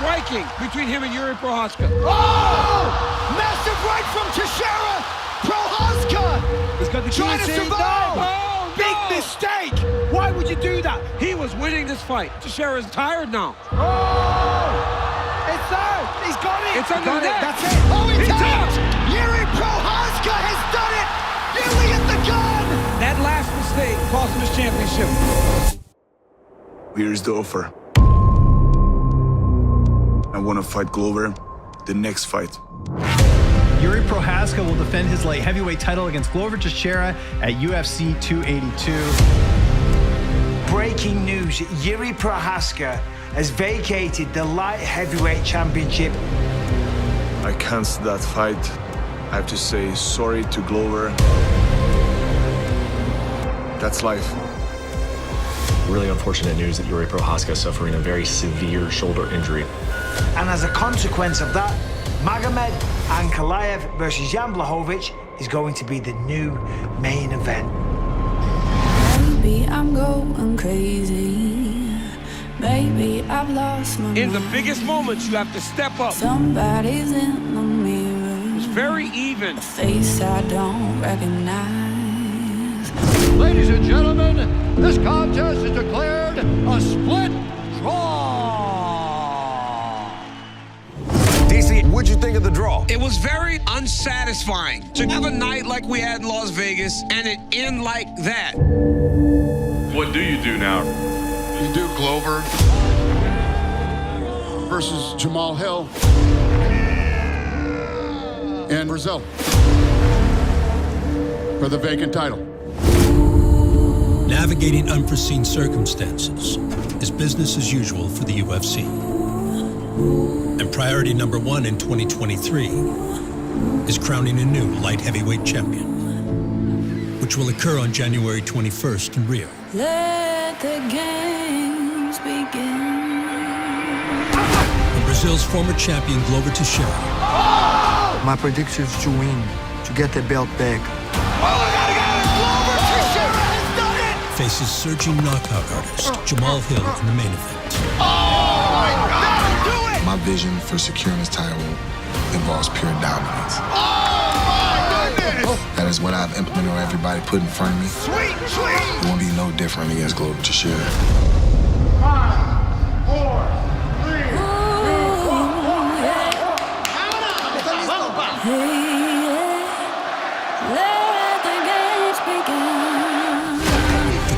striking between him and Yuri Prochazka. Oh! Massive right from Teixeira! Prochazka! He's got the trying to guillotine. survive! Oh, no! Big mistake! Why would you do that? He was winning this fight. Teixeira's tired now. Oh! It's there! He's got it! It's under the neck. That's it! Oh, He he's out! tapped. Yuri Prochazka has done it! Yuri at the gun! That last mistake cost him his championship. Here's the offer. I want to fight Glover the next fight. Yuri Prochazka will defend his light heavyweight title against Glover Teixeira at UFC 282. Breaking news, Yuri Prochazka has vacated the light heavyweight championship. I canceled that fight. I have to say sorry to Glover. That's life. Really unfortunate news that Yuri Prochazka is suffering a very severe shoulder injury. And as a consequence of that, Magomed Ankalaev versus Jan Blachowicz is going to be the new main event. Maybe I'm going crazy. Maybe I've lost my In the mind. biggest moments, you have to step up. Somebody's in the mirror. It's very even. A face I don't recognize. Ladies and gentlemen, this contest is declared a split draw. DC, what'd you think of the draw? It was very unsatisfying to have a night like we had in Las Vegas and it end like that. What do you do now? You do Glover versus Jamal Hill and Brazil for the vacant title. Navigating unforeseen circumstances is business as usual for the UFC. And priority number one in 2023 is crowning a new light heavyweight champion, which will occur on January 21st in Rio. Let the games begin. And Brazil's former champion Glover Teixeira. My prediction is to win, to get the belt back. Faces surging knockout artist Jamal Hill in the main event. Oh my God! Do it! My vision for securing this title involves pure dominance. Oh my goodness! That is what I've implemented on everybody put in front of me. Sweet, sweet! It won't be no different against Glover Teixeira. 5, 4, 3, 2, 1.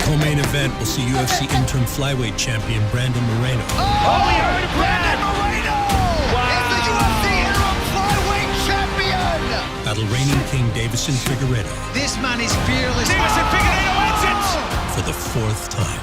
Co-main event will see UFC interim flyweight champion Brandon Moreno. Oh, we heard of Brandon Moreno! Wow. Is the UFC interim flyweight champion! Battle reigning king Deiveson Figueiredo. This man is fearless. Deiveson Figueiredo wins it! For the fourth time.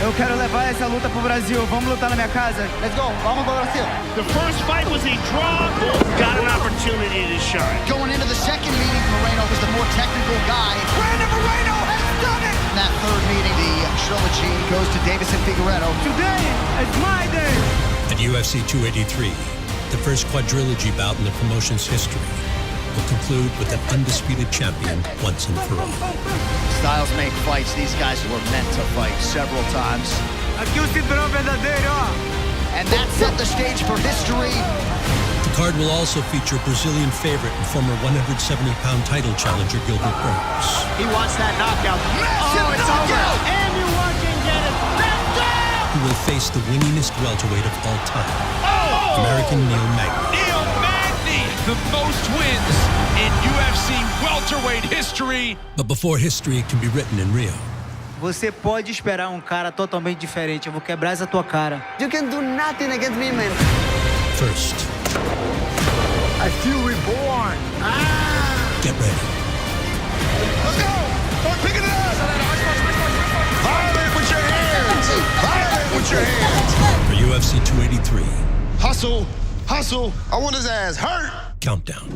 Eu quero levar essa luta pro Brasil. Vamos lutar na minha casa. Let's go. Vamos pro Brasil. The first fight was a draw. Both got an opportunity to shine. Going into the second meeting, Moreno was the more technical guy. Brandon Moreno has done it! In that third meeting, the trilogy goes to Deiveson Figueiredo. Today is my day. At UFC 283, the first quadrilogy bout in the promotion's history will conclude with an undisputed champion once and for all. Styles make fights. These guys were meant to fight several times. Aqui o cinturão verdadeiro, ó. And that set the stage for history. The card will also feature Brazilian favorite and former 170-pound title challenger Gilbert Burns. He wants that knockout. Massive it's knockout! over. And you watch him get it. That's down! Who will face the winningest welterweight of all time, American Neil Magny. Neil Magny, the most wins in UFC welterweight history. But before history can be written in Rio, Você pode esperar cara totalmente diferente. Eu vou quebrar essa tua cara. You can do nothing against me, man. first, I feel reborn. get ready. Let's go! Start picking it up! Violate with your hands! Violate with your hands! For UFC 283. Hustle, hustle. I want his ass hurt. Countdown.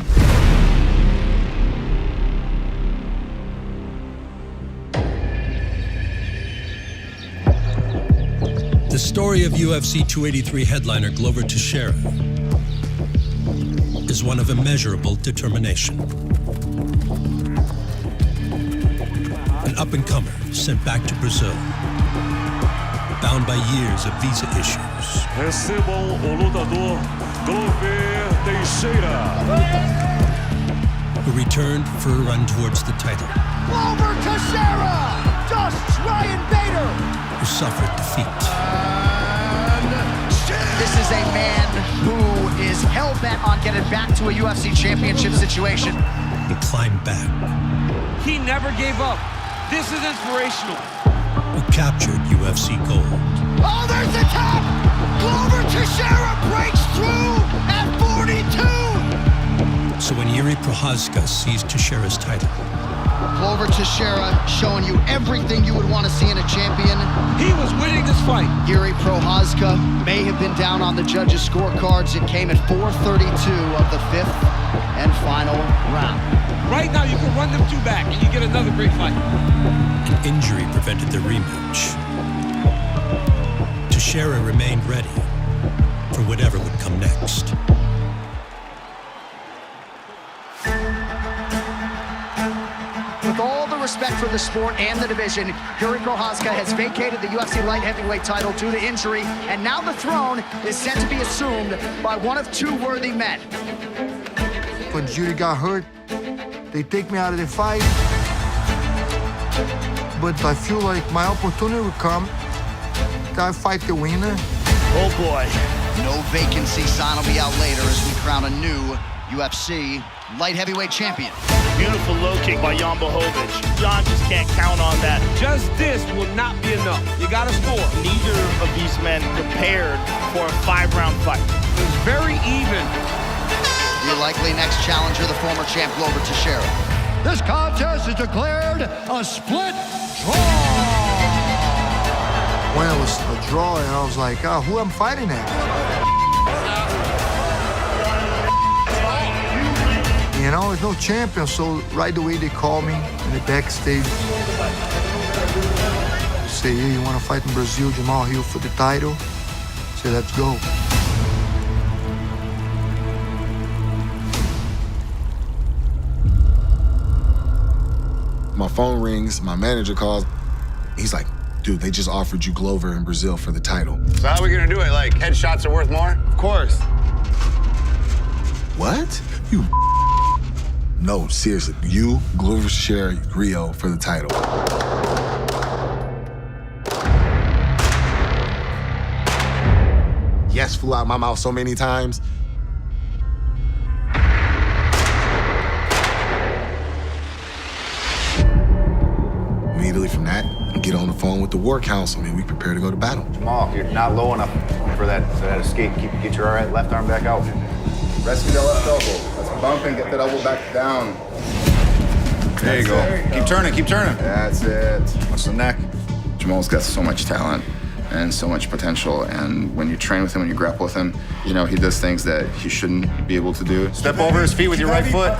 The story of UFC 283 headliner Glover Teixeira is one of immeasurable determination. An up-and-comer sent back to Brazil, bound bound by years of visa issues. Recebam o lutador Glover Teixeira, who returned for a run towards the title. Glover Teixeira dusts Ryan Bader. Who suffered defeat. This is a man who is hell-bent on getting back to a UFC championship situation. He climbed back. He never gave up. This is inspirational. Who captured UFC gold. Oh, there's the tap! Glover Teixeira breaks through at 42! So when Jiri Prochazka seized Teixeira's title, Glover Teixeira showing you everything you would want to see in a champion. He was winning this fight. Jiri Prochazka may have been down on the judges' scorecards. It came at 4:32 of the fifth and final round. Right now, you can run them two back, and you get another great fight. An injury prevented the rematch. Teixeira remained ready for whatever would come next. With all the respect for the sport and the division, Jiri Prochazka has vacated the UFC light heavyweight title due to injury, and now the throne is set to be assumed by one of two worthy men. When Jiri got hurt, they take me out of the fight. But I feel like my opportunity will come. I fight the winner. Oh boy. No vacancy sign will be out later as we crown a new UFC light heavyweight champion. Beautiful low kick by Jan Blachowicz. Jan just can't count on that. Just this will not be enough. You got to score. Neither of these men prepared for a 5-round fight. It was very even. The likely next challenger, the former champ Glover Teixeira. This contest is declared a split draw. When it was a draw, and I was like, oh, who I'm fighting at? You know, there's no champion, so right away they call me in the backstage. They say, hey, you want to fight in Brazil, Jamal Hill for the title? I say, let's go. My phone rings, my manager calls. He's like, dude, they just offered you Glover in Brazil for the title. So how are we gonna do it? Like, headshots are worth more? Of course. What? You No, seriously. You, Glover Teixeira, Rio for the title. Yes flew out my mouth so many times. Immediately from that, get on the phone with the war council, and we prepare to go to battle. Jamal, if you're not low enough for that escape, get your left arm back out. Rescue the left elbow. Let's bump and get that elbow back down. There you go. Keep turning, keep turning. That's it. Watch the neck. Jamal's got so much talent and so much potential, and when you train with him, when you grapple with him, you know, he does things that he shouldn't be able to do. Step over his feet with your right foot.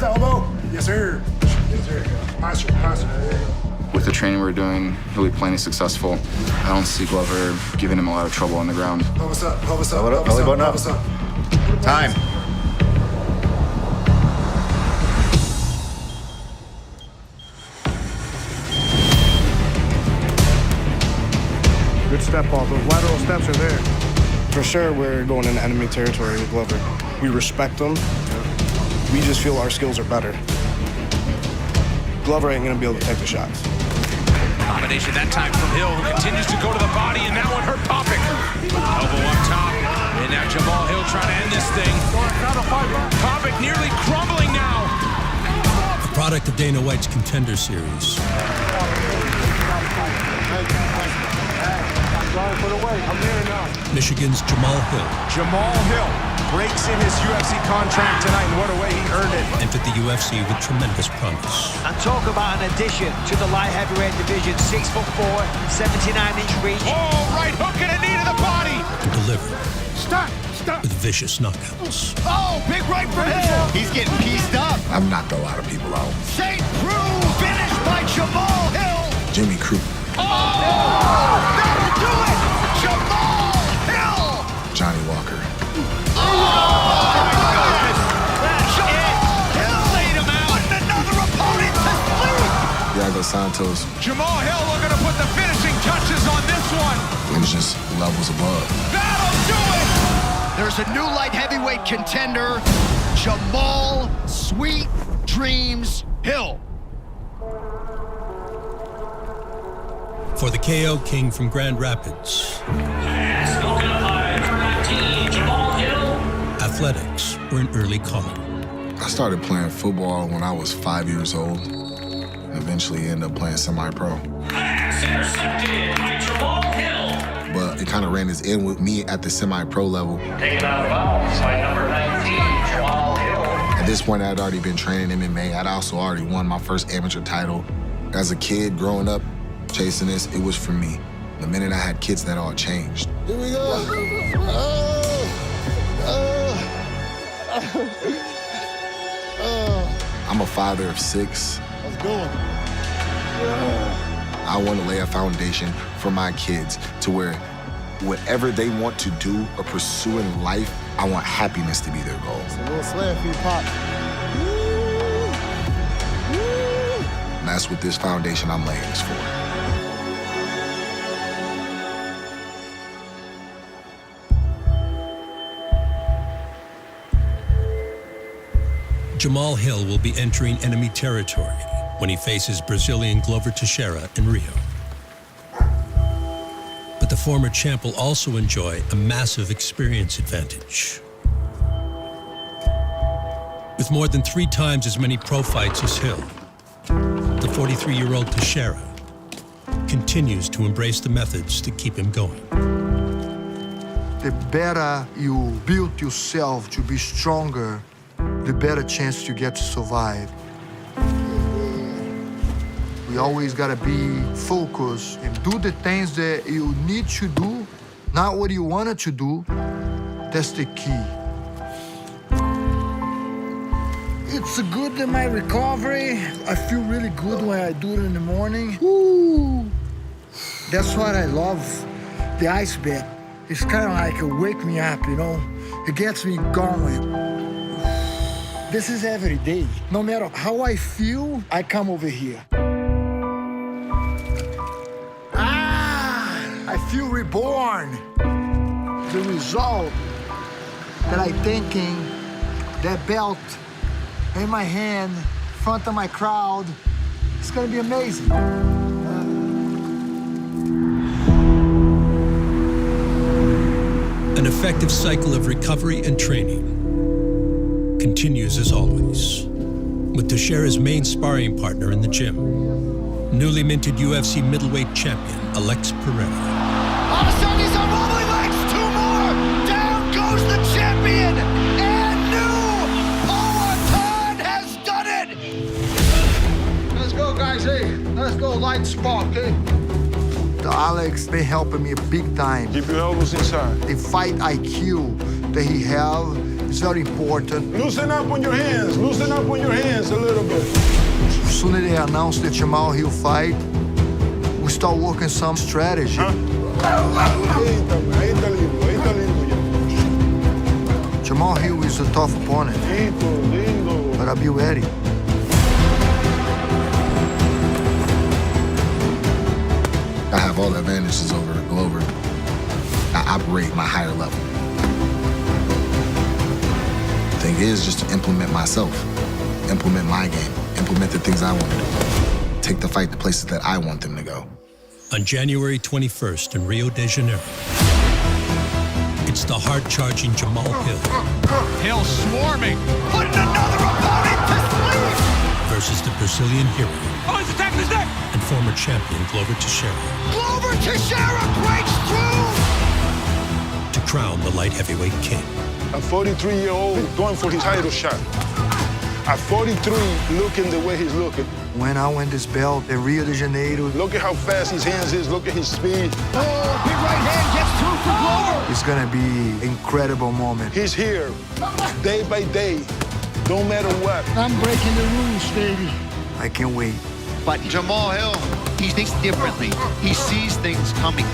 Yes, sir. Yes, sir. Posture, posture. There you go. With the training we're doing, he'll be plenty successful. I don't see Glover giving him a lot of trouble on the ground. Pelvis up, pelvis up, Belly button up. pelvis up. Time. Good step off. Those lateral steps are there. For sure, we're going into enemy territory with Glover. We respect him. We just feel our skills are better. Glover ain't gonna be able to take the shots. Combination that time from Hill, continues to go to the body, and that one hurt Topic. Elbow up top, and now Jamal Hill trying to end this thing. Topic nearly crumbling now. A product of Dana White's Contender Series. Michigan's Jamal Hill. Jamal Hill breaks in his UFC contract tonight, and what a way he earned it. Entered the UFC with tremendous promise. And talk about an addition to the light heavyweight division. 6'4", 79-inch reach. Oh, right hook and a knee to the body. And delivered. Stop. With vicious knockouts. Oh, big right for Hill. He's getting pieced up. I've knocked a lot of people out. St. Preux finished by Jamal Hill. Jimmy Crute. Oh, that'll do it. Jamal Hill. Johnny Walker. Oh, Jamal Hill laid him out. Putting another opponent to sleep. Thiago Santos. Jamal Hill looking to put the finishing touches on this one. it was just levels above. There's a new light heavyweight contender, Jamal Sweet Dreams Hill. For the KO King from Grand Rapids, athletics were an early calling. I started playing football when I was 5 years old. Eventually ended up playing semi-pro. But it kind of ran its end with me at the semi-pro level. Taken out of bounds by number 19, Jamal Hill. At this point, I'd already been training MMA. I'd also already won my first amateur title. As a kid growing up, chasing this, it was for me. The minute I had kids, that all changed. Here we go. I'm a father of 6. Let's go. I want to lay a foundation for my kids to where whatever they want to do or pursue in life, I want happiness to be their goal. It's a little slam for you, Pop. And that's what this foundation I'm laying is for. Jamal Hill will be entering enemy territory when he faces Brazilian Glover Teixeira in Rio. But the former champ will also enjoy a massive experience advantage. With more than 3 times as many pro fights as Hill, the 43-year-old Teixeira continues to embrace the methods to keep him going. The better you build yourself to be stronger, the better chance you get to survive. We always gotta be focused and do the things that you need to do, not what you wanted to do. That's the key. It's good in my recovery. I feel really good when I do it in the morning. Woo! That's what I love, the ice bath. It's kind of like a wake me up, you know? It gets me going. This is every day. No matter how I feel, I come over here. I feel reborn. The result that I thinking, that belt in my hand, in front of my crowd, it's gonna be amazing. An effective cycle of recovery and training continues as always, with Teixeira's main sparring partner in the gym, newly minted UFC middleweight champion, Alex Pereira. All of a sudden, he's on wobbly legs. 2 more. Down goes the champion. And new Poatan has done it. Let's go, guys. Hey, let's go light spot, okay? The Alex been helping me big time. Keep your elbows inside. The fight IQ that he have is very important. Loosen up on your hands. Loosen up on your hands a little bit. As soon as they announce the Jamal Hill fight, we start working some strategy. Jamal Hill is a tough opponent, but I'll be ready. I have all the advantages over Glover. I operate my higher level. The thing is just to implement myself, implement my game, implement the things I want to do, take the fight to places that I want them to go. On January 21st in Rio de Janeiro, it's the hard-charging Jamal Hill. Hill swarming, putting another opponent to sleep. Versus the Brazilian hero. Oh, he's attacking his neck. And former champion Glover Teixeira. Glover Teixeira breaks through. To crown the light heavyweight king. A 43-year-old going for his title shot. At 43, looking the way he's looking. When I win this belt in Rio de Janeiro, Look at how fast his hands is. Look at his speed. Oh, big right hand gets through for Glover. it's gonna be an incredible moment. He's here, day by day, no matter what. I'm breaking the rules, baby. I can't wait. But Jamal Hill, he thinks differently. He sees things coming.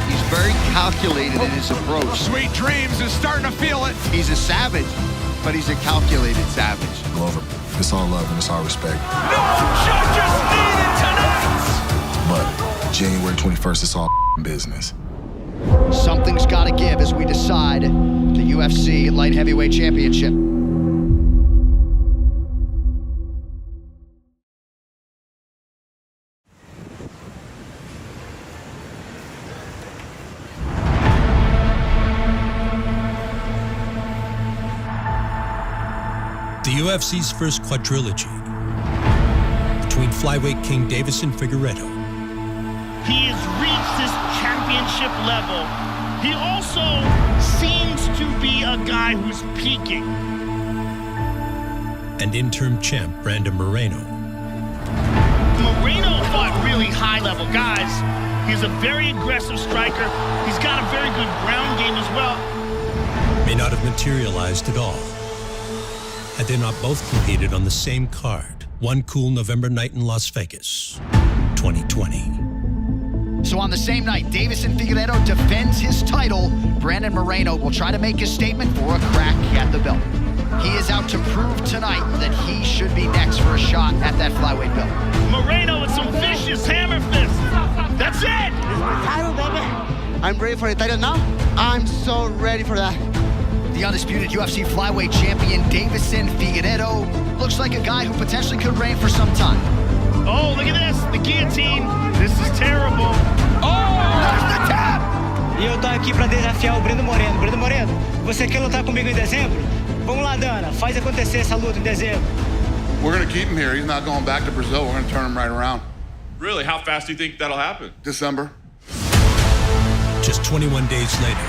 He's very calculated in his approach. Sweet Dreams is starting to feel it. He's a savage, but he's a calculated savage. Glover, it's all love and it's all respect. No judges needed tonight. But January 21st, it's all business. Something's got to give as we decide the UFC Light Heavyweight Championship. The UFC's first quadrilogy between flyweight king Deiveson Figueiredo. He has reached this championship level. He also seems to be a guy who's peaking. And interim champ Brandon Moreno. Moreno fought really high-level guys. He's a very aggressive striker. He's got a very good ground game as well. May not have materialized at all had they not both competed on the same card one cool November night in Las Vegas, 2020. So on the same night, Deiveson Figueiredo defends his title. Brandon Moreno will try to make his statement for a crack at the belt. He is out to prove tonight that he should be next for a shot at that flyweight belt. Moreno with some vicious hammer fists. That's it! Title, baby. I'm ready for the title now. I'm so ready for that. The undisputed UFC flyweight champion, Deiveson Figueiredo, looks like a guy who potentially could reign for some time. Oh, look at this, the guillotine. This is terrible. Oh, there's the tap! E eu tô aqui pra desafiar o Breno Moreno. Breno Moreno, você quer lutar comigo em dezembro? Vamos lá, Dana, faz acontecer essa luta em dezembro. We're gonna keep him here. He's not going back to Brazil. We're gonna turn him right around. Really? How fast do you think that'll happen? December. Just 21 days later,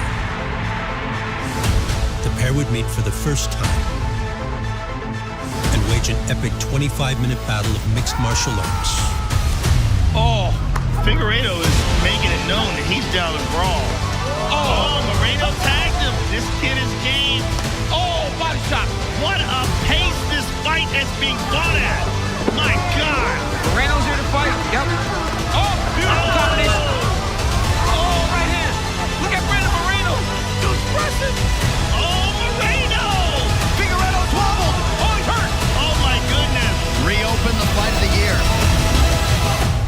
the pair would meet for the first time and wage an epic 25-minute battle of mixed martial arts. Oh, Figueiredo is making it known that he's down to brawl. Oh, Moreno tagged him. This kid is game. Oh, body shot. What a pace this fight is being fought at. My God. Moreno's here to fight. Yep. Oh, beautiful combination. Oh, right hand. Look at Brandon Moreno. Dude's pressing. Oh, Moreno. Figueiredo's wobbled. Oh, he's hurt. Oh, my goodness. Reopen the fight of the year.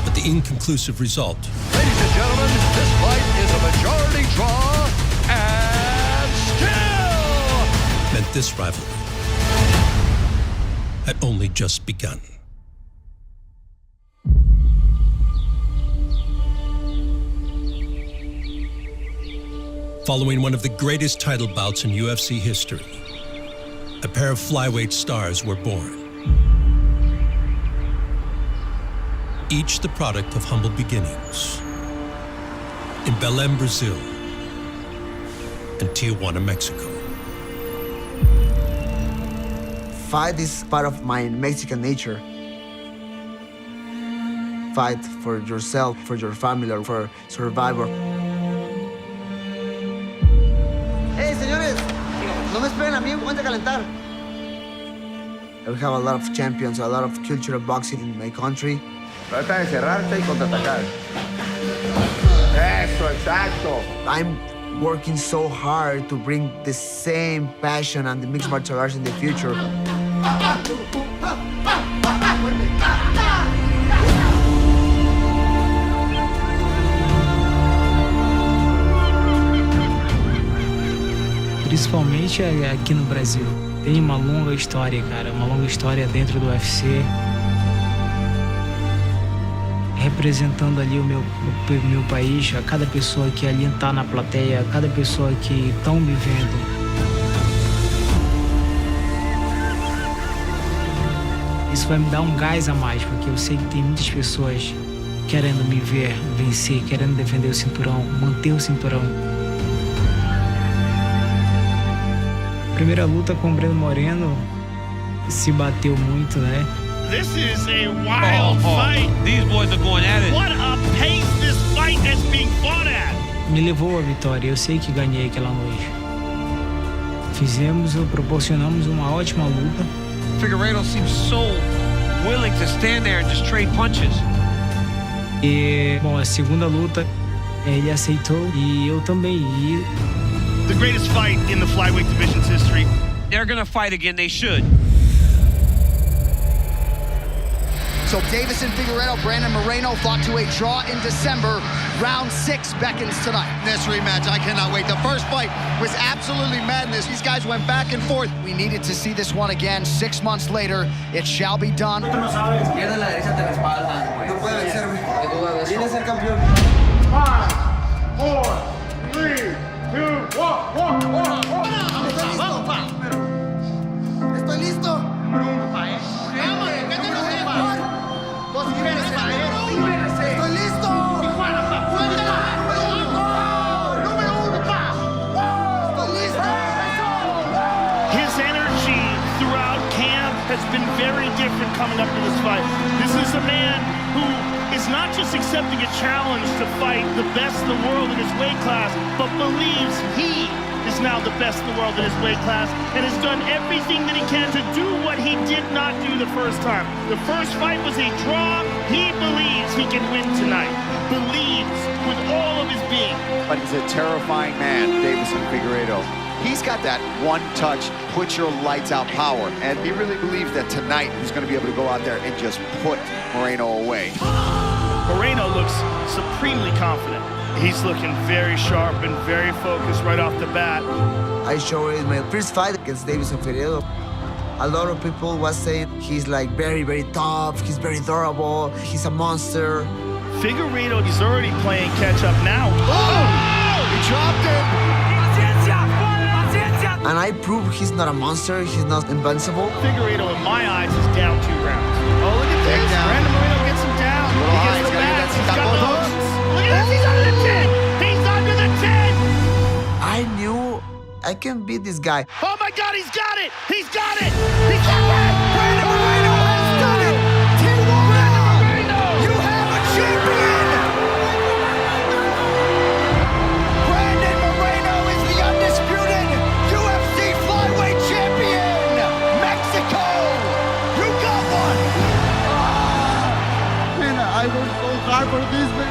But the inconclusive result. Ladies and gentlemen, this fight is a majority draw and still meant this rivalry had only just begun. Following one of the greatest title bouts in UFC history, a pair of flyweight stars were born. Each the product of humble beginnings in Belém, Brazil, and Tijuana, Mexico. Fight is part of my Mexican nature. Fight for yourself, for your family, or for survivor. Hey, señores, no me esperen a mí, ponte a calentar. We have a lot of champions, a lot of cultural boxing in my country. Trata de cerrarte y contraatacar. Eso, exacto. I'm working so hard to bring the same passion and the mixed martial arts in the future. Principalmente aqui no Brasil. Tem uma longa história, cara, uma longa história dentro do UFC. Representando ali o meu país, a cada pessoa que ali está na plateia, a cada pessoa que estão me vendo. Isso vai me dar um gás a mais, porque eu sei que tem muitas pessoas querendo me ver vencer, querendo defender o cinturão, manter o cinturão. Primeira luta com o Breno Moreno se bateu muito, né? This is a wild fight. These boys are going at it. What a pace this fight is being fought at. Me levou à vitória. Eu sei que ganhei aquela noite. Proporcionamos uma ótima luta. Figueiredo seems so willing to stand there and just trade punches. E, bom, a segunda luta, ele aceitou e eu também. The greatest fight in the flyweight division's history. They're gonna fight again. They should. So Davison Figueiredo, Brandon Moreno fought to a draw in December. Round 6 beckons tonight. This rematch, I cannot wait. The first fight was absolutely madness. These guys went back and forth. We needed to see this one again. 6 months later, it shall be done. No puede vencerme. Viene a ser campeón. 5, 4, 3, 2, 1. Estoy listo. Estoy listo. His energy throughout camp has been very different coming up to this fight. This is a man who is not just accepting a challenge to fight the best in the world in his weight class, but believes he is now the best in the world in his weight class and has done everything that he can to do what he did not do the first time. The first fight was a draw. He believes he can win tonight. Believes with all of his being. But he's a terrifying man, Davison Figueiredo. He's got that one-touch, put-your-lights-out power. And he really believes that tonight he's going to be able to go out there and just put Moreno away. Moreno looks supremely confident. He's looking very sharp and very focused right off the bat. I showed in my first fight against Davison Figueiredo. A lot of people was saying he's like very, very tough, he's very durable, he's a monster. Figueiredo is already playing catch-up now. Oh! He dropped it! And I prove he's not a monster, he's not invincible. Figueiredo, in my eyes, is down 2 rounds. Oh, look at this. Brandon Moreno gets him down. He gets the back. He's got the hooks. Look at this. He's under the 10. He's under the 10. I knew I can beat this guy. Oh, my God. He's got it. He's got it. He's got it. Brandon Moreno has done it. Tijuana. You have a champion. Brandon Moreno is the undisputed UFC flyweight champion. Mexico, you got one. Man, I worked so hard for this, man.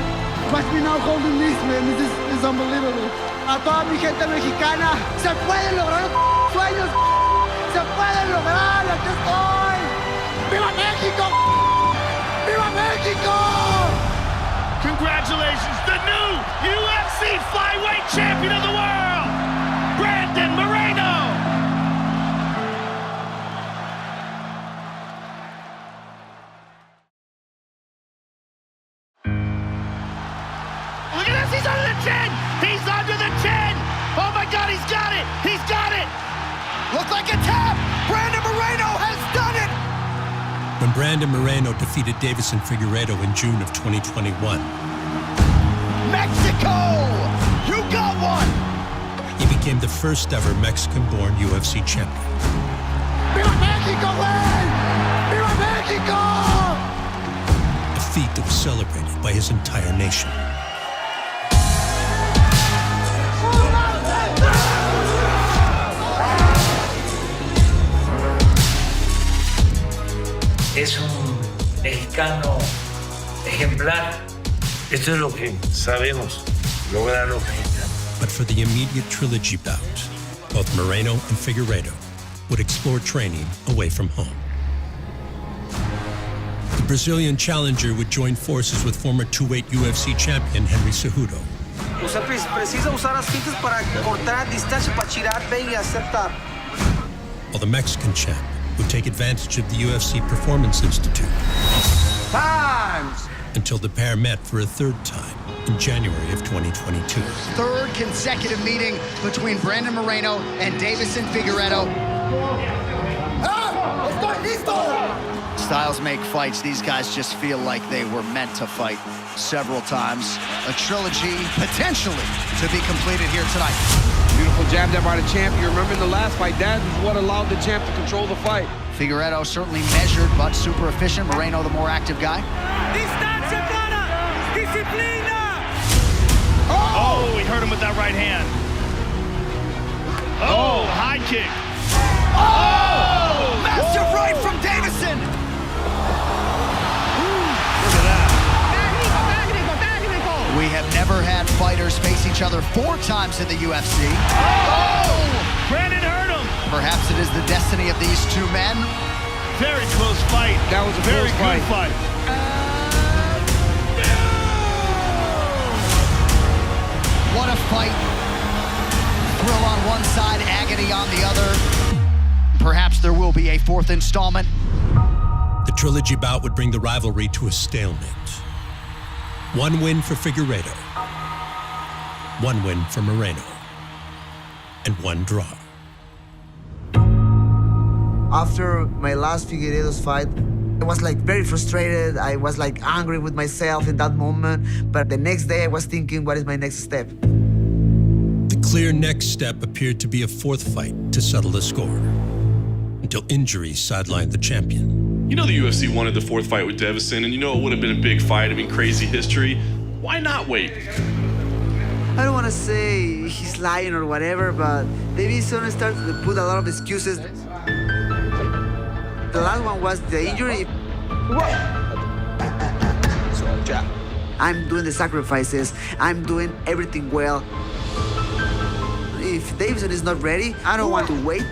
Watch me now holding this, man. This is unbelievable. A toda mi gente mexicana, se pueden lograr los sueños. Se pueden lograr, aquí estoy. ¡Viva México! ¡Viva México! Congratulations, the new UFC flyweight champion of the world, Brandon Moreno. Look at this, he's under the 10. He's under the 10. Oh my God, he's got it. He's got it. Looks like a tap. Brandon Moreno has done it. When Brandon Moreno defeated Davison Figueiredo in June of 2021, Mexico, you got one. he became the first ever Mexican-born UFC champion. Viva Mexico, man! Viva Mexico! A feat that was celebrated by his entire nation. Es un mexicano ejemplar. Esto es lo que sabemos lograr los mexicanos. But for the immediate trilogy bout, both Moreno and Figueiredo would explore training away from home. The Brazilian challenger would join forces with former two-weight UFC champion Henry Cejudo. Usted precisa usar as fintas para cortar a distância, para tirar bem e acertar. While the Mexican champ would take advantage of the UFC Performance Institute. Times! Until the pair met for a third time in January of 2022. Third consecutive meeting between Brandon Moreno and Davison Figueiredo. Styles make fights. These guys just feel like they were meant to fight several times. A trilogy potentially to be completed here tonight. Beautiful jab there by the champ. You remember in the last fight, that is what allowed the champ to control the fight. Figueiredo certainly measured, but super efficient. Moreno, the more active guy. Distancia clara! Disciplina! Oh, he hurt him with that right hand. Oh, high kick. Oh! Massive right from Davison! Look at that. We have never had fighters face each other 4 times in the UFC. Oh! Brandon hurt him. Perhaps it is the destiny of these two men. very close fight. That was a very close good fight. fight. What a fight. Thrill on one side, agony on the other. Perhaps there will be a fourth installment. The trilogy bout would bring the rivalry to a stalemate. One win for Figueiredo, one win for Moreno, and one draw. After my last Figueiredo's fight, I was like very frustrated. I was like angry with myself in that moment. But the next day I was thinking, what is my next step? The clear next step appeared to be a fourth fight to settle the score, until injuries sidelined the champion. You know the UFC wanted the fourth fight with Deiveson, and you know it would have been a big fight, I mean, crazy history. Why not wait? I don't want to say he's lying or whatever, but Deiveson started to put a lot of excuses. The last one was the injury. I'm doing the sacrifices. I'm doing everything well. If Deiveson is not ready, I don't want to wait.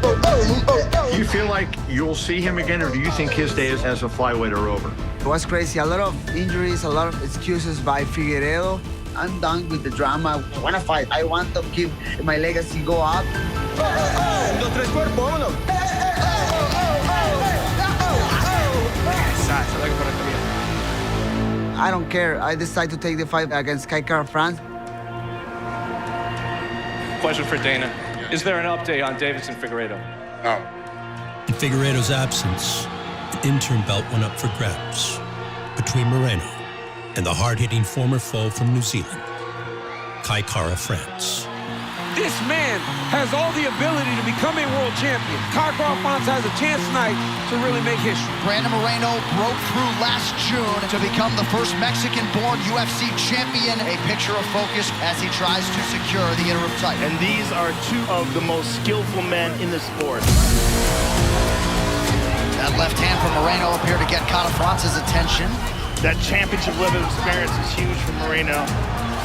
Do you feel like you'll see him again, or do you think his days as a flyweight are over? It was crazy. A lot of injuries, a lot of excuses by Figueiredo. I'm done with the drama. I want to fight. I want to keep my legacy go up. I don't care. I decide to take the fight against Kai Kara France. Question for Dana. Is there an update on Deiveson Figueiredo? No. In Figueiredo's absence, the interim belt went up for grabs between Moreno and the hard-hitting former foe from New Zealand, Kai Kara France. This man has all the ability to become a world champion. Kai Kara France has a chance tonight to really make history. Brandon Moreno broke through last June to become the first Mexican-born UFC champion. A picture of focus as he tries to secure the interim title. And these are two of the most skillful men in the sport. That left hand from Moreno appeared to get Kara France's attention. That championship level experience is huge for Moreno.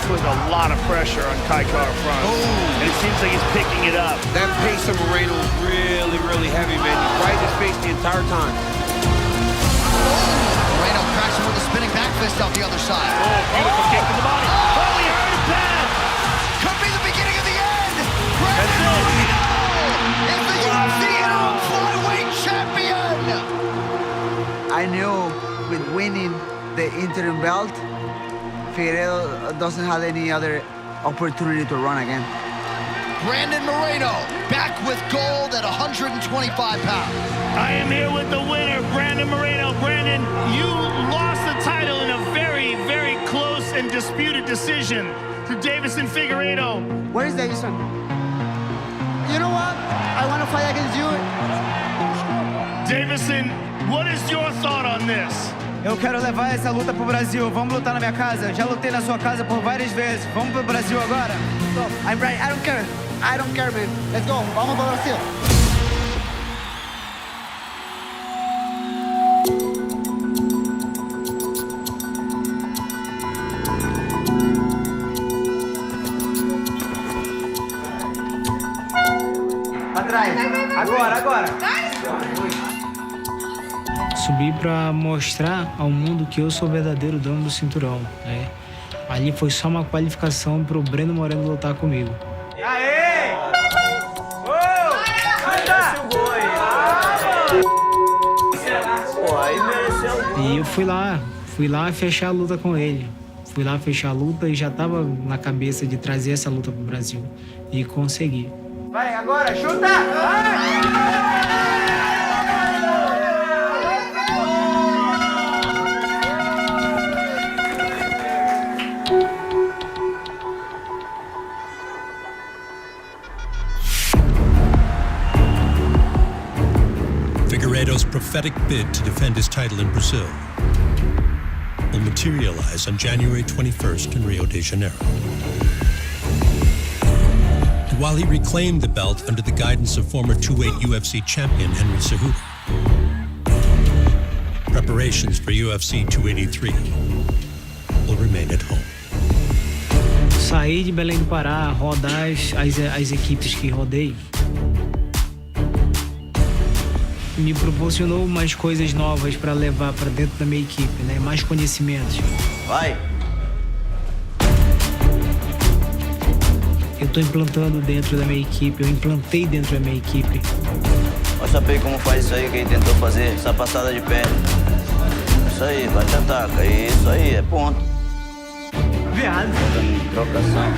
Putting a lot of pressure on Kai Kara France. And it seems like he's picking it up. That pace of Moreno is really, really heavy, man. He's right in his face the entire time. Moreno cracks him with a spinning back fist out the other side. Beautiful kick to the body. Oh, he heard it bad. Could be the beginning of the end. Brandon Moreno is the UFC interim flyweight champion. I knew with winning the interim belt, Figueiredo doesn't have any other opportunity to run again. Brandon Moreno back with gold at 125 pounds. I am here with the winner, Brandon Moreno. Brandon, you lost the title in a very, very close and disputed decision to Deiveson Figueiredo. Where is Deiveson? You know what? I want to fight against you. Deiveson, what is your thought on this? Eu quero levar essa luta pro Brasil. Vamos lutar na minha casa. Já lutei na sua casa por várias vezes. Vamos pro Brasil agora? No, I'm right. I don't care. I don't care, man. Let's go. Vamos pro Brasil. Atrás. Agora. Subi para mostrar ao mundo que eu sou o verdadeiro dono do cinturão, né? Ali foi só uma qualificação pro Brandon Moreno lutar comigo. Aê! E eu fui lá fechar a luta com ele. Fui lá fechar a luta e já tava na cabeça de trazer essa luta pro Brasil. E consegui. Vai, agora, chuta! Vai! Figueiredo's prophetic bid to defend his title in Brazil will materialize on January 21st in Rio de Janeiro. And while he reclaimed the belt under the guidance of former 2-weight UFC champion Henry Cejudo, preparations for UFC 283 will remain at home. Saí de Belém do Pará, rodar as equipes que rodei. me proporcionou mais coisas novas para levar para dentro da minha equipe, né? Mais conhecimentos. Vai! Eu estou implantando dentro da minha equipe, eu implantei dentro da minha equipe. Olha o como faz isso aí que ele tentou fazer, essa passada de perna. Isso aí, bate ataca, isso aí, é ponto. Viado. Trocação.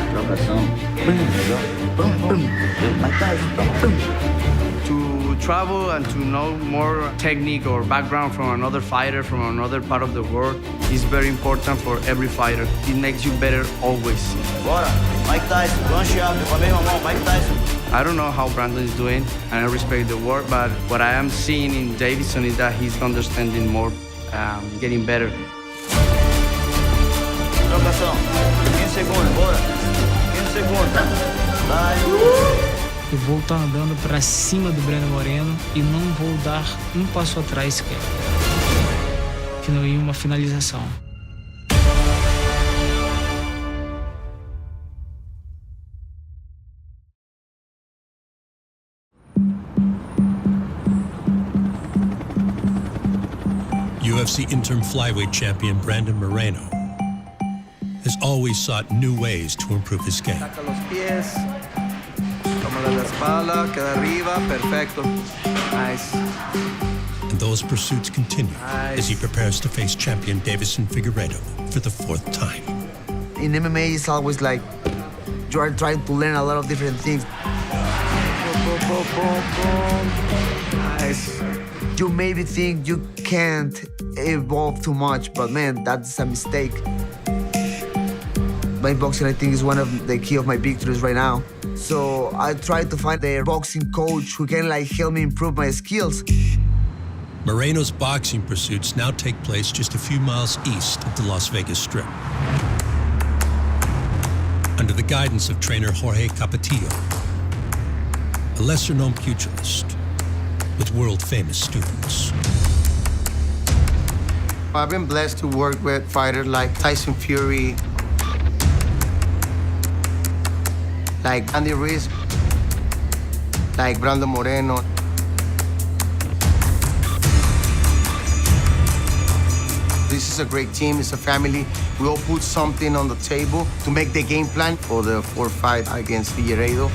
To travel and to know more technique or background from another fighter from another part of the world is very important for every fighter. It makes you better always. Bora, Mike Tyson, lanche abre com a mesma mão, Mike Tyson. I don't know how Brandon is doing, and I respect the work, but what I am seeing in Davison is that he's understanding more, getting better. Trocação, 15 segundos, bora. 15 segundos. Vai. Eu vou estar andando para cima do Breno Moreno e não vou dar um passo atrás sequer. Em uma finalização. UFC interim flyweight champion Brandon Moreno has always sought new ways to improve his game. Saca los pies, toma la espalda, queda arriba, perfecto. Nice. And those pursuits continue as he prepares to face champion Davison Figueiredo for the 4th time. In MMA, it's always like you are trying to learn a lot of different things. Nice. You maybe think you can't evolve too much, but man, that's a mistake. My boxing, I think, is one of the key of my victories right now. So I try to find a boxing coach who can help me improve my skills. Moreno's boxing pursuits now take place just a few miles east of the Las Vegas Strip. Under the guidance of trainer Jorge Capetillo, a lesser-known pugilist with world-famous students. I've been blessed to work with fighters like Tyson Fury, like Andy Ruiz, like Brandon Moreno. This is a great team, it's a family. We all put something on the table to make the game plan for the 4th fight against Figueiredo.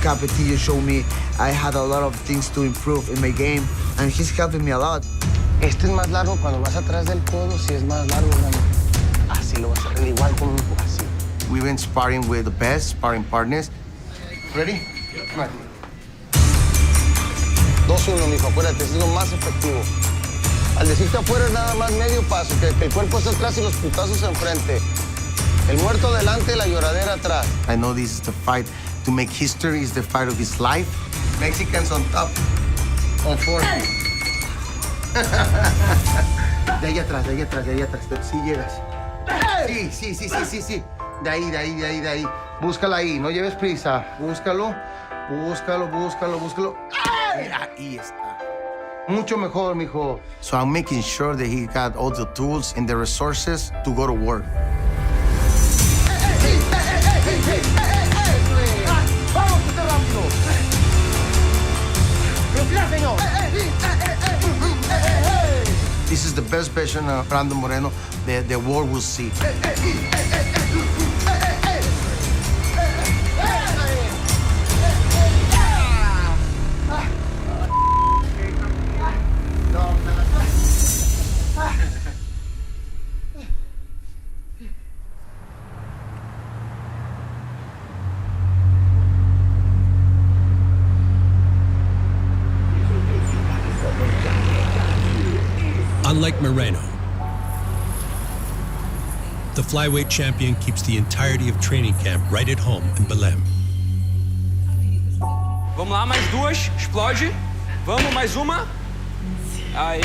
Capetillo showed me I had a lot of things to improve in my game, and he's helping me a lot. Este es más largo cuando vas atrás del codo, si es más largo, hermano. Así lo vas a hacer igual como así. We've been sparring with the best sparring partners. Ready? Come on. 2-1, mijo, acuérdate, es lo más efectivo. Al decirte afuera es nada más medio paso, que el cuerpo está atrás y los putazos enfrente. El muerto delante, la lloradera atrás. I know this is the fight to make history, is the fight of his life. Mexicans on top. On 4. De ahí atrás, de ahí atrás, de ahí atrás. Sí llegas. Sí. De ahí. Búscala ahí, no lleves prisa. Búscalo. Ahí está. Mucho mejor, mijo. So I'm making sure that he got all the tools and the resources to go to work. ¡Vamos, que te rápido! ¡Respira, señor! This is the best version of Brandon Moreno that the world will see. Unlike Moreno, the flyweight champion keeps the entirety of training camp right at home in Belém. Vamos lá, mais duas. Explode. Vamos, mais uma. Aê.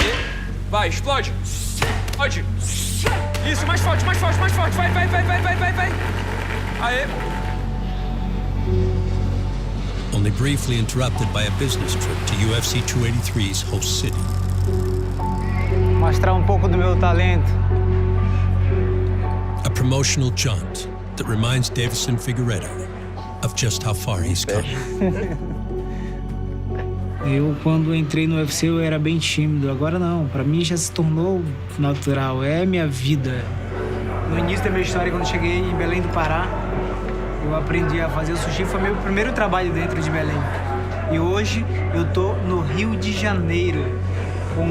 Vai, explode. Explode. Isso, mais forte. Vai. Aê. Only briefly interrupted by a business trip to UFC 283's host city. Mostrar pouco do meu talento. A promotional jaunt that reminds Davison Figueiredo of just how far he's come. Eu, quando entrei no UFC, eu era bem tímido. Agora não, pra mim já se tornou natural, é minha vida. No início da minha história, quando cheguei em Belém do Pará, eu aprendi a fazer o sushi, foi meu primeiro trabalho dentro de Belém. E hoje eu tô no Rio de Janeiro, com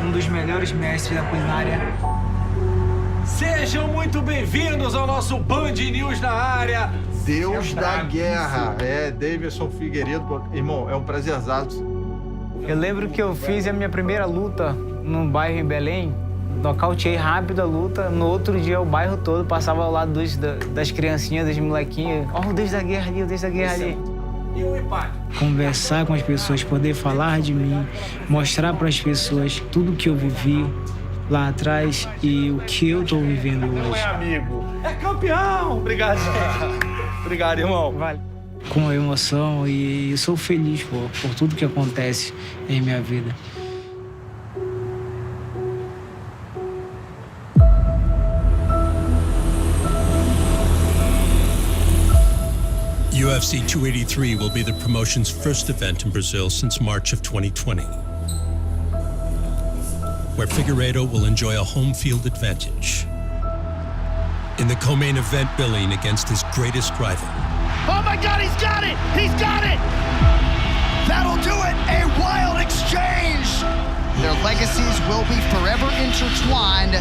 um dos melhores mestres da culinária. Sejam muito bem-vindos ao nosso Band News na área. Deus da guerra. É, Davidson Figueiredo. Irmão, é um prazerzaço. Eu lembro que eu fiz a minha primeira luta num bairro em Belém, nocauteei rápido a luta. No outro dia, o bairro todo passava ao lado das criancinhas, dos molequinhos. Ó, o Deus da guerra ali, o Deus da guerra ali. E o empate? Conversar com as pessoas, poder falar de mim, mostrar para as pessoas tudo que eu vivi lá atrás e o que eu tô vivendo hoje. Não é amigo, é campeão. Obrigado, gente. Obrigado, irmão. Vale. Com emoção e eu sou feliz por tudo que acontece em minha vida. UFC 283 will be the promotion's first event in Brazil since March of 2020, where Figueiredo will enjoy a home field advantage in the co-main event billing against his greatest rival. Oh my God, he's got it! He's got it! That'll do it! A wild exchange! Their legacies will be forever intertwined.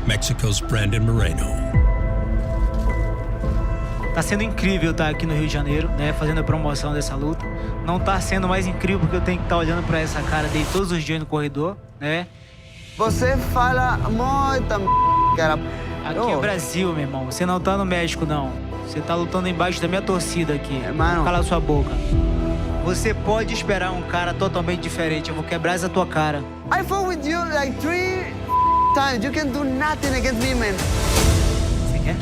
Mexico's Brandon Moreno. Tá sendo incrível estar aqui no Rio de Janeiro, né, fazendo a promoção dessa luta. Não tá sendo mais incrível porque eu tenho que estar olhando para essa cara dele todos os dias no corredor, né? Você fala muita cara. Aqui é o Brasil, meu irmão. Você não tá no México, não. Você tá lutando embaixo da minha torcida aqui. Mano. Cala sua boca. Você pode esperar um cara totalmente diferente. Eu vou quebrar essa tua cara. I fought with you like 3 times. You can do nothing against me, man. Você quer?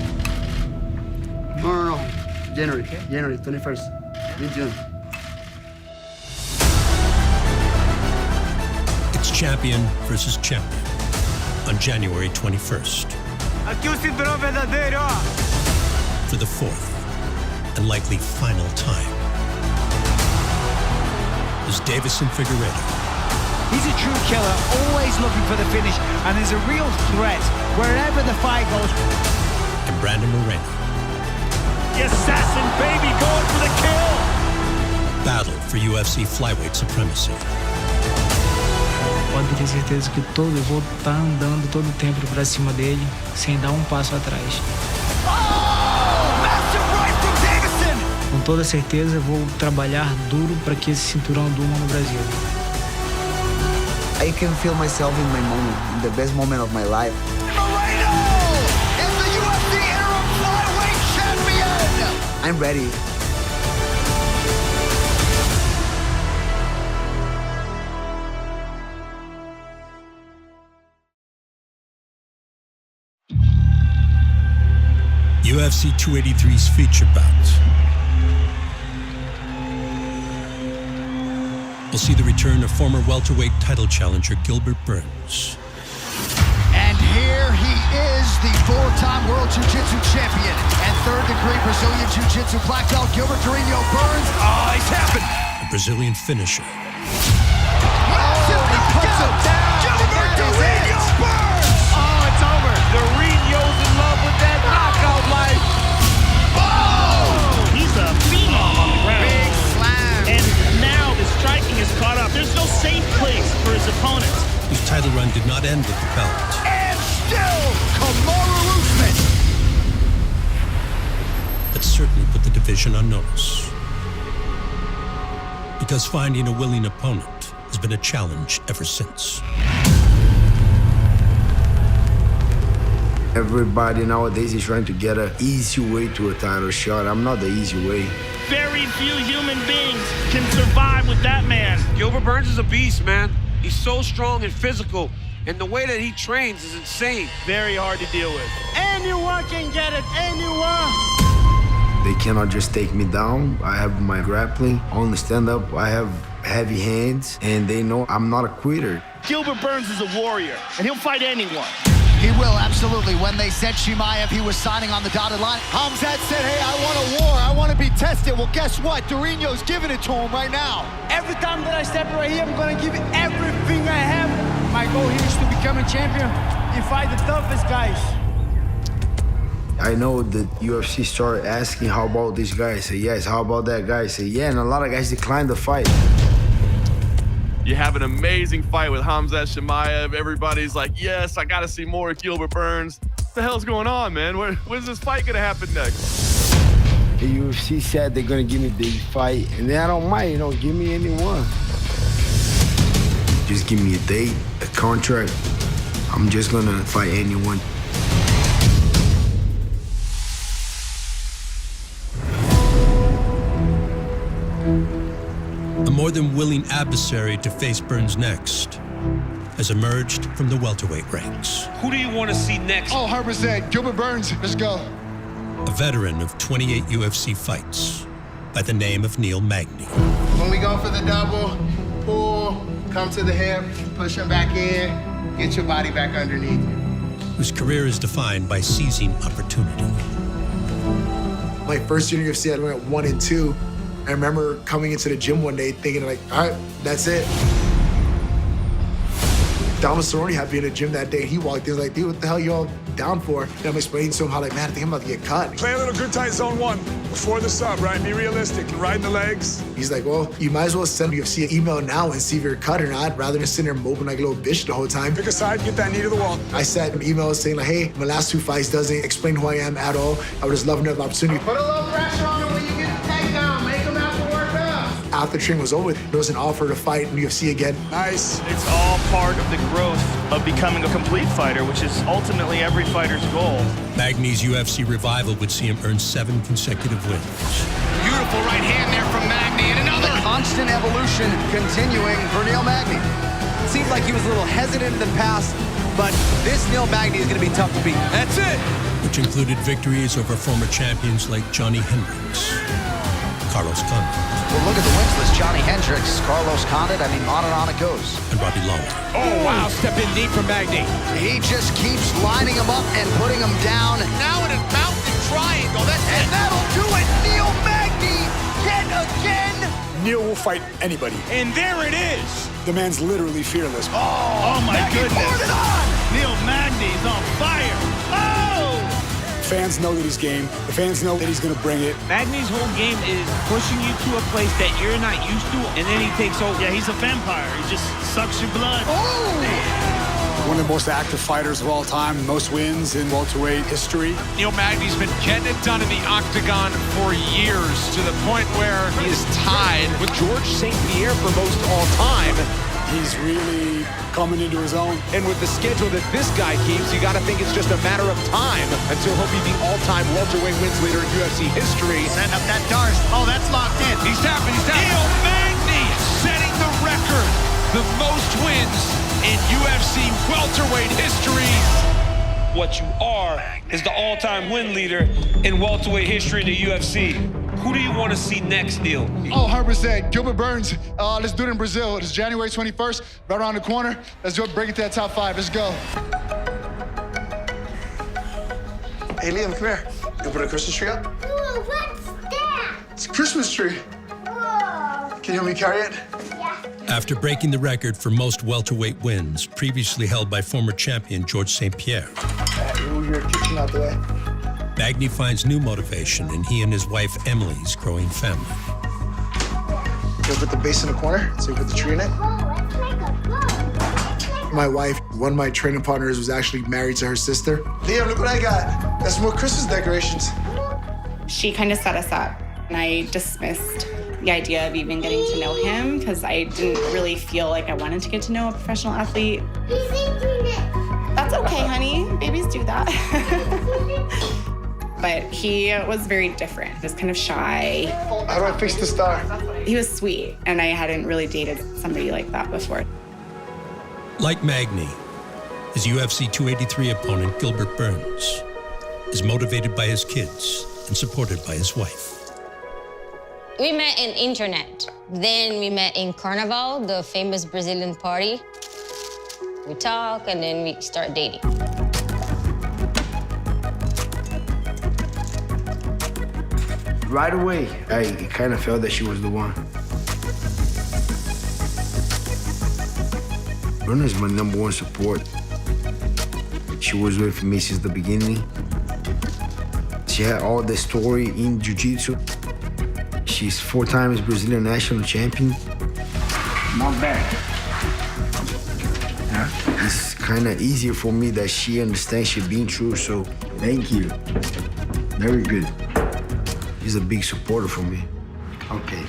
No. January 21st. Mid-June. It's champion versus champion on January 21st. Aqui o cinturão verdadeiro, ó. For the fourth and likely final time is Deiveson Figueiredo. He's a true killer, always looking for the finish, and is a real threat wherever the fight goes. And Brandon Moreno. The assassin, baby, going for the kill! Battle for UFC flyweight supremacy. Pode ter certeza que eu vou estar andando todo o tempo pra cima dele, sem dar um passo atrás. Com toda certeza, eu vou trabalhar duro para que esse cinturão durma no Brasil. I can feel myself in my moment, in the best moment of my life. Moreno is the UFC interim flyweight champion! I'm ready. UFC 283's feature bout will see the return of former welterweight title challenger Gilbert Burns. And here he is, the four-time World Jiu-Jitsu champion and third-degree Brazilian Jiu-Jitsu black belt Gilbert Durinho Burns. Oh, he's happened! A Brazilian finisher. Massive knockout! Gilbert Durinho Burns! Oh, it's over. Durinho's in love with that knockout life. Oh! He's a phenom on the ground. Big slam. And now the striking is caught up. There's no safe place for his opponents. Whose title run did not end with the belt. And still, Kamaru Usman. But certainly put the division on notice. Because finding a willing opponent has been a challenge ever since. Everybody nowadays is trying to get an easy way to a title shot. I'm not the easy way. Very few human beings can survive with that man. Gilbert Burns is a beast, man. He's so strong and physical, and the way that he trains is insane. Very hard to deal with. Anyone can get it, anyone. They cannot just take me down. I have my grappling. On the stand-up, I have heavy hands, and they know I'm not a quitter. Gilbert Burns is a warrior, and he'll fight anyone. He will, absolutely. When they said Chimaev, he was signing on the dotted line. Hamzat said, hey, I want a war. I want to be tested. Well, guess what? Durinho's giving it to him right now. Every time that I step right here, I'm going to give everything I have. My goal here is to become a champion and fight the toughest guys. I know that UFC started asking, how about this guy? I say, yes. How about that guy? I say, yeah. And a lot of guys declined the fight. You have an amazing fight with Hamzat Chimaev. Everybody's like, yes, I got to see more of Gilbert Burns. What the hell's going on, man? When's this fight going to happen next? The UFC said they're going to give me a big fight, and then I don't mind, give me anyone. Just give me a date, a contract. I'm just going to fight anyone. A more than willing adversary to face Burns next has emerged from the welterweight ranks. Who do you want to see next? Oh, 100%. Gilbert Burns, let's go. A veteran of 28 UFC fights by the name of Neil Magny. When we go for the double, pull, come to the hip, push him back in, get your body back underneath you. Whose career is defined by seizing opportunity. My first year in UFC, I went 1-2. I remember coming into the gym one day thinking like, all right, that's it. Donald Cerrone had me in the gym that day. He walked in, like, dude, what the hell you all down for? And I'm explaining to him how, like, man, I think I'm about to get cut. Play a little good tight zone one before the sub, right? Be realistic and ride the legs. He's like, well, you might as well send UFC an email now and see if you're cut or not, rather than sitting there moping like a little bitch the whole time. Pick a side, get that knee to the wall. I sent an email saying, like, hey, my last 2 fights doesn't explain who I am at all. I would just love another opportunity. Put a little pressure on him when you get the takedown. Make him have to work up. After the training was over, there was an offer to fight in UFC again. Nice. It's all part of the growth of becoming a complete fighter, which is ultimately every fighter's goal. Magny's UFC revival would see him earn 7 consecutive wins. Beautiful right hand there from Magny, and another. The constant evolution continuing for Neil Magny. Seemed like he was a little hesitant in the past, but this Neil Magny is going to be tough to beat. That's it. Which included victories over former champions like Johnny Hendricks, Carlos Condit. Well, look at the wins list. Johnny Hendricks, Carlos Condit, I mean, on and on it goes. And Robbie Lawler. Oh, wow, step in deep from Magny. He just keeps lining him up and putting him down. Now in a mountain triangle, and that'll do it. Neil Magny, yet again. Neil will fight anybody. And there it is. The man's literally fearless. Oh my goodness. Neil Magny's on fire. Oh! Fans know that he's game. The fans know that he's going to bring it. Magny's whole game is pushing you to a place that you're not used to, and then he takes over. Yeah, he's a vampire. He just sucks your blood. One of the most active fighters of all time, most wins in welterweight history. Neil Magny's been getting it done in the octagon for years, to the point where he is tied with George St. Pierre for most all time. He's really coming into his own. And with the schedule that this guy keeps, you got to think it's just a matter of time until he'll be the all-time welterweight wins leader in UFC history. Setting up that Darce. Oh, that's locked in. He's tapping, Neil Magny setting the record. The most wins in UFC welterweight history. What you are is the all-time win leader in welterweight history in the UFC. Who do you want to see next, Neil? Oh, 100%. Gilbert Burns. Let's do it in Brazil. It's January 21st, right around the corner. Let's do it. Break it to that top 5. Let's go. Hey, Liam, come here. You put a Christmas tree up? Ooh, what's that? It's a Christmas tree. Oh. Can you help me carry it? Yeah. After breaking the record for most welterweight wins, previously held by former champion George St. Pierre, Move your kitchen out the way. Magny finds new motivation in he and his wife Emily's growing family. You put the base in the corner, so you put the tree in it. Let's make a bow. My wife, one of my training partners, was actually married to her sister. Liam, look what I got. That's more Christmas decorations. She kind of set us up, and I dismissed the idea of even getting to know him because I didn't really feel like I wanted to get to know a professional athlete. He's eating it. That's okay, honey. Babies do that. But he was very different. He was kind of shy. How do I fix the star? He was sweet, and I hadn't really dated somebody like that before. Like Magny, his UFC 283 opponent Gilbert Burns is motivated by his kids and supported by his wife. We met in internet. Then we met in Carnival, the famous Brazilian party. We talk, and then we start dating. Right away, I kind of felt that she was the one. Bruna is my #1 support. She was with me since the beginning. She had all the story in Jiu-Jitsu. She's 4 times Brazilian national champion. Not bad. Yeah. It's kind of easier for me that she understands she's been through, so thank you. Very good. He's a big supporter for me. Okay.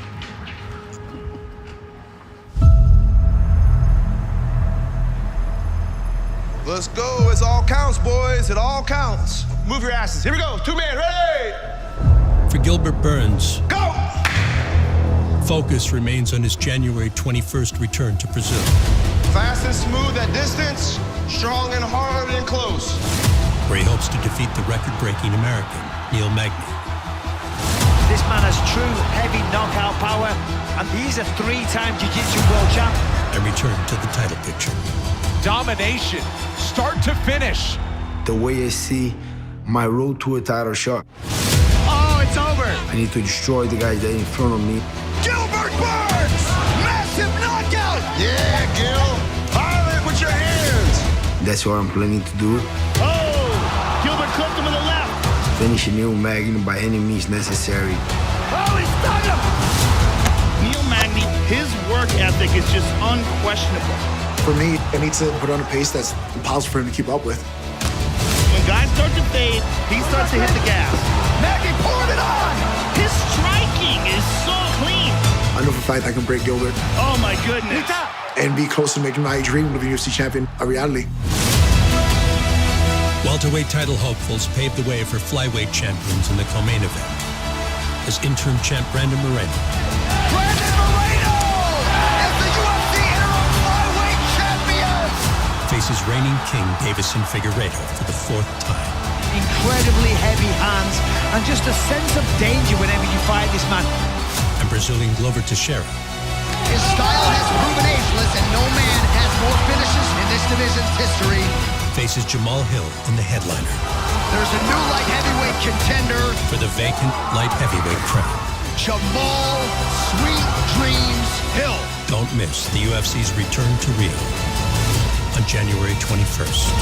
Let's go. It all counts, boys. It all counts. Move your asses. Here we go. 2 men, ready? For Gilbert Burns, go! Focus remains on his January 21st return to Brazil. Fast and smooth at distance, strong and hard and close. Where he hopes to defeat the record-breaking American, Neil Magny. This man has true heavy knockout power, and he's a 3-time Jiu-Jitsu world champ. And return to the title picture. Domination, start to finish. The way I see my road to a title shot. Oh, it's over. I need to destroy the guy that in front of me. Gilbert Burns! Massive knockout! Yeah, Gil. Pile it with your hands. That's what I'm planning to do. Oh! Gilbert clipped him with the left. Finish Neil Magny by any means necessary. Oh, he stunned him! Neil Magny, his work ethic is just unquestionable. For me, I need to put on a pace that's impossible for him to keep up with. When guys start to fade, he starts to hit the gas. Magny poured it on! His striking is so clean. I know for a fact I can break Gilbert. Oh my goodness. And be close to making my dream of a UFC champion a reality. Welterweight title hopefuls paved the way for flyweight champions in the co-main event. As interim champ Brandon Moreno. Brandon Moreno is the UFC interim flyweight champion. Faces reigning king Davison Figueiredo for the 4th time. Incredibly heavy hands, and just a sense of danger whenever you fight this man. And Brazilian Glover Teixeira. His style has proven ageless, and no man has more finishes in this division's history. Faces Jamal Hill in the headliner. There's a new light heavyweight contender for the vacant light heavyweight crown. Jamal Sweet Dreams Hill. Don't miss the UFC's return to Rio on January 21st.